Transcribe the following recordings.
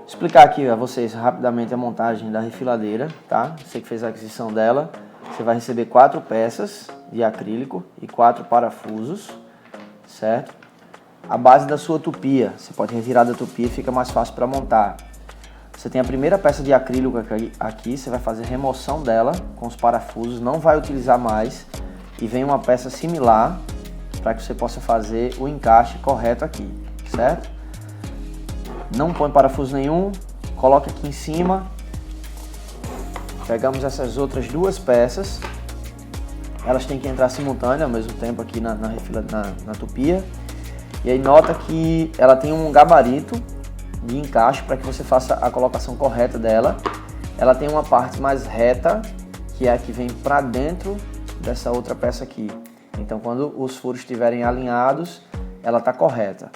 Explicar aqui a vocês rapidamente a montagem da refiladeira, tá? Você que fez a aquisição dela, você vai receber 4 peças de acrílico e 4 parafusos, certo? A base da sua tupia, você pode retirar da tupia e fica mais fácil para montar. Você tem a primeira peça de acrílico aqui, você vai fazer remoção dela com os parafusos, não vai utilizar mais, e vem uma peça similar para que você possa fazer o encaixe correto aqui, certo? Não põe parafuso nenhum, coloca aqui em cima, pegamos essas outras 2 peças, elas têm que entrar simultânea ao mesmo tempo aqui na tupia, e aí nota que ela tem um gabarito de encaixe para que você faça a colocação correta dela. Ela tem uma parte mais reta, que é a que vem para dentro dessa outra peça aqui. Então quando os furos estiverem alinhados, ela está correta.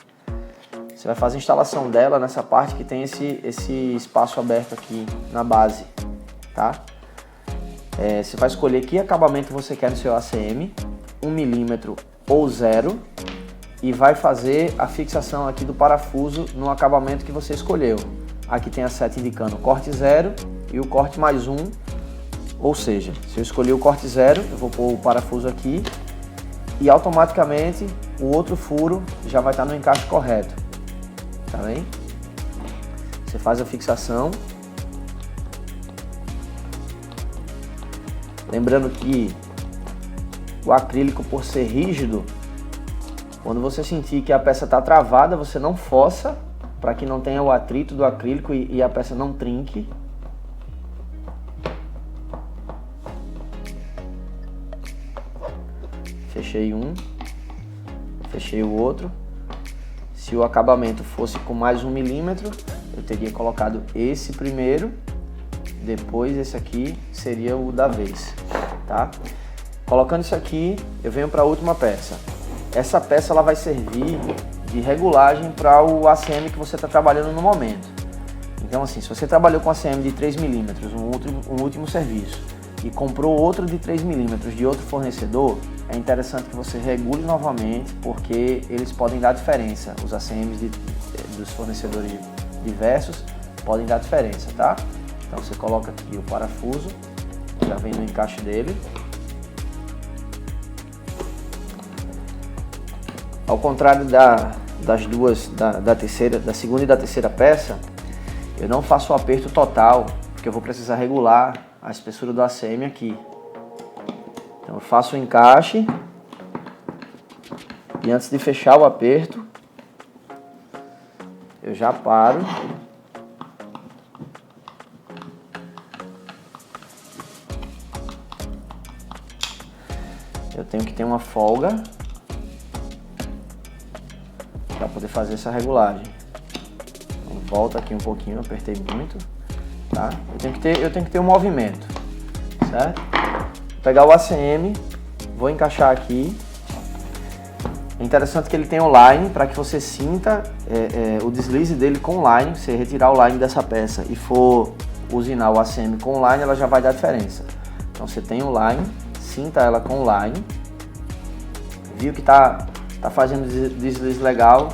Você vai fazer a instalação dela nessa parte que tem esse espaço aberto aqui na base, tá? Você vai escolher que acabamento você quer no seu ACM, 1 mm ou 0, e vai fazer a fixação aqui do parafuso no acabamento que você escolheu. Aqui tem a seta indicando o corte 0 e o corte mais 1, ou seja, se eu escolher o corte 0, eu vou pôr o parafuso aqui e automaticamente o outro furo já vai estar no encaixe correto, tá bem? Você faz a fixação. Lembrando que o acrílico, por ser rígido, quando você sentir que a peça está travada, você não força, para que não tenha o atrito do acrílico e a peça não trinque. Fechei um, fechei o outro. Se o acabamento fosse com mais 1 mm, eu teria colocado esse primeiro, depois esse aqui seria o da vez, tá? Colocando isso aqui, eu venho para a última peça. Essa peça ela vai servir de regulagem para o ACM que você está trabalhando no momento. Então assim, se você trabalhou com ACM de 3 mm, um último serviço, e comprou outro de 3 mm de outro fornecedor, é interessante que você regule novamente, porque eles podem dar diferença. Os ACMs dos fornecedores diversos podem dar diferença, tá? Então você coloca aqui o parafuso, já vem no encaixe dele. Ao contrário das duas, da segunda e da terceira peça, eu não faço o aperto total, porque eu vou precisar regular a espessura do ACM aqui. Então eu faço o encaixe e antes de fechar o aperto, eu já paro. Eu tenho que ter uma folga para poder fazer essa regulagem. Então, volta aqui um pouquinho, eu apertei muito, tá? Eu tenho que ter um movimento, certo? Vou pegar o ACM, vou encaixar aqui. É interessante que ele tenha o line para que você sinta o deslize dele com o line. Se retirar o line dessa peça e for usinar o ACM com o line, ela já vai dar diferença. Então você tem o line, sinta ela com o line, viu que tá fazendo deslize legal,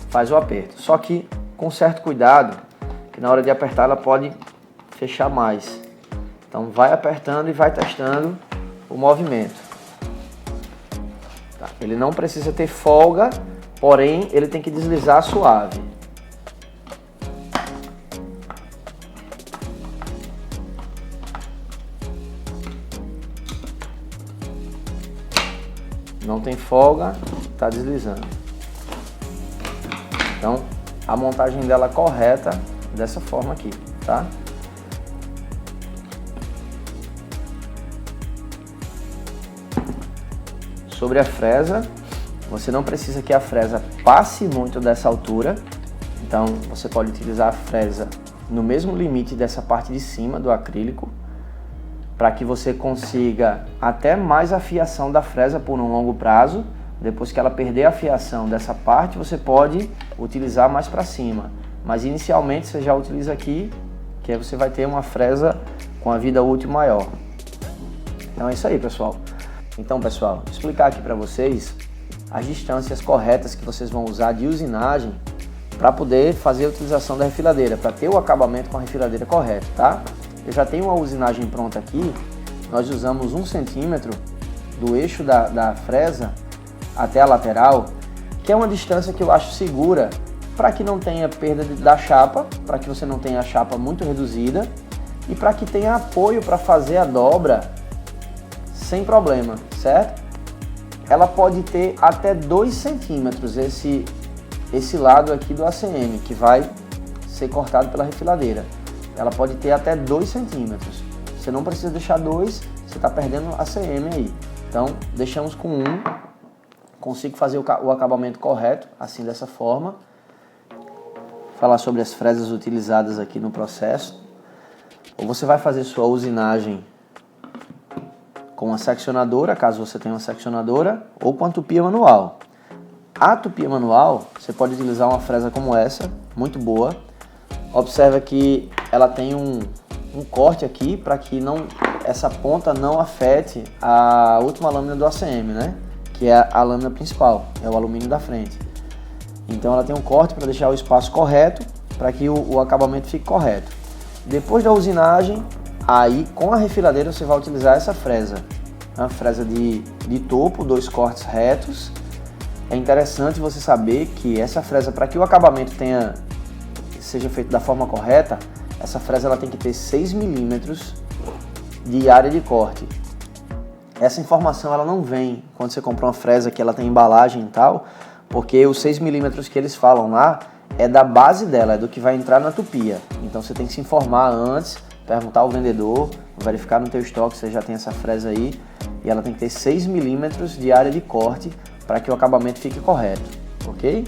faz o aperto. Só que com certo cuidado, que na hora de apertar ela pode fechar mais. Então vai apertando e vai testando o movimento. Tá? Ele não precisa ter folga, porém ele tem que deslizar suave. Não tem folga, está deslizando. Então, a montagem dela correta dessa forma aqui, tá? Sobre a fresa, você não precisa que a fresa passe muito dessa altura. Então, você pode utilizar a fresa no mesmo limite dessa parte de cima do acrílico, para que você consiga até mais afiação da fresa por um longo prazo. Depois que ela perder a afiação dessa parte, você pode utilizar mais para cima. Mas inicialmente você já utiliza aqui, que aí você vai ter uma fresa com a vida útil maior. Então é isso aí, pessoal. Então, pessoal, explicar aqui para vocês as distâncias corretas que vocês vão usar de usinagem para poder fazer a utilização da refiladeira, para ter o acabamento com a refiladeira correto, tá? Eu já tenho uma usinagem pronta aqui, nós usamos 1 centímetro do eixo da fresa até a lateral, que é uma distância que eu acho segura para que não tenha perda da chapa, para que você não tenha a chapa muito reduzida e para que tenha apoio para fazer a dobra sem problema, certo? Ela pode ter até 2 centímetros esse lado aqui do ACM, que vai ser cortado pela refiladeira. Ela pode ter até 2 centímetros. Você não precisa deixar 2, você está perdendo ACM aí. Então, deixamos com 1. Consigo fazer o acabamento correto, assim dessa forma. Falar sobre as fresas utilizadas aqui no processo. Ou você vai fazer sua usinagem com a seccionadora, caso você tenha uma seccionadora, ou com a tupia manual. A tupia manual, você pode utilizar uma fresa como essa, muito boa. Observa que ela tem um corte aqui para que essa ponta não afete a última lâmina do ACM, né? Que é a lâmina principal, é o alumínio da frente. Então ela tem um corte para deixar o espaço correto, para que o acabamento fique correto. Depois da usinagem, aí com a refiladeira você vai utilizar essa fresa. Uma fresa de topo, 2 cortes retos. É interessante você saber que essa fresa, para que o acabamento seja feito da forma correta, essa fresa ela tem que ter 6 milímetros de área de corte. Essa informação ela não vem quando você compra uma fresa que ela tem embalagem e tal, porque os 6 milímetros que eles falam lá é da base dela, é do que vai entrar na tupia. Então você tem que se informar antes, perguntar ao vendedor, verificar no teu estoque se você já tem essa fresa aí, e ela tem que ter 6 milímetros de área de corte para que o acabamento fique correto, ok?